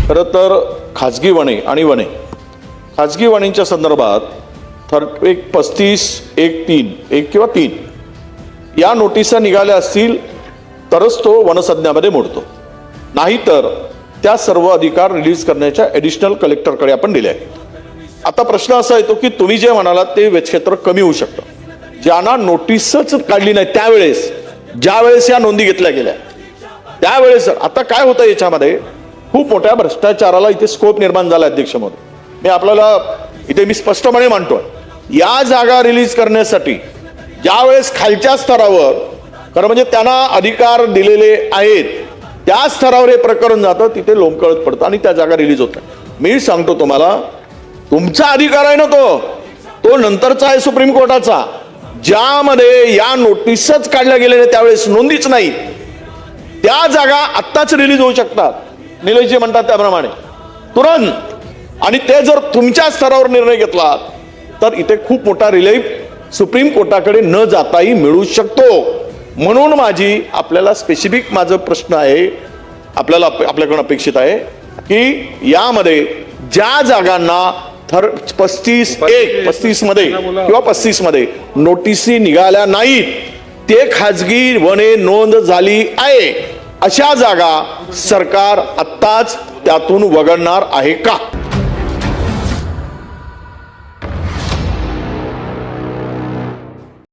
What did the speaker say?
खरं तर खाजगी वने आणि वने खाजगी वनेच्या संदर्भात 35(1)(3) किंवा 3 या नोटिसा निघाल्या असतील तरच तो वनसंज्ञामध्ये मोडतो, नाहीतर त्या सर्व अधिकार रिलीज करण्याच्या ॲडिशनल कलेक्टरकडे आपण दिले आहे. आता प्रश्न असा येतो की तुम्ही जे म्हणालात ते क्षेत्र कमी होऊ शकतं. ज्यांना नोटीसच काढली नाही त्यावेळेस, ज्यावेळेस या नोंदी घेतल्या गेल्या त्यावेळेस आता काय होतं, याच्यामध्ये खूप मोठ्या भ्रष्टाचाराला इथे स्कोप निर्माण झाला. अध्यक्ष महोदय, मी आपल्याला इथे मी स्पष्टपणे मांडतोय, या जागा रिलीज करण्यासाठी ज्यावेळेस खालच्या स्तरावर, खरं म्हणजे त्यांना अधिकार दिलेले आहेत त्या स्तरावर हे प्रकरण जातं, तिथे लोंबकळत पडतं आणि त्या जागा रिलीज होत नाही. मी सांगतो तुम्हाला, तुमचा अधिकार आहे ना, तो नंतरचा आहे सुप्रीम कोर्टाचा, ज्यामध्ये या नोटीसच काढल्या गेलेल्या त्यावेळेस नोंदीच नाही, त्या जागा आत्ताच रिलीज होऊ शकतात. निलेशजी म्हणतात त्याप्रमाणे तुरंत. आणि ते जर तुमच्या स्तरावर निर्णय घेतला तर इथे खूप मोठा रिलीफ सुप्रीम कोर्टाकडे न जाताही मिळू शकतो. म्हणून माझी आपल्याला स्पेसिफिक माझा प्रश्न आहे, आपल्याकडून अपेक्षित आहे की यामध्ये ज्या जागांना 35(1) मध्ये किंवा 35 मध्ये नोटिसी निघाल्या नाहीत, ते खाजगी वने नोंद झाली आहे, अशा जागा सरकार आत्ताच त्यातून वगळणार आहे का?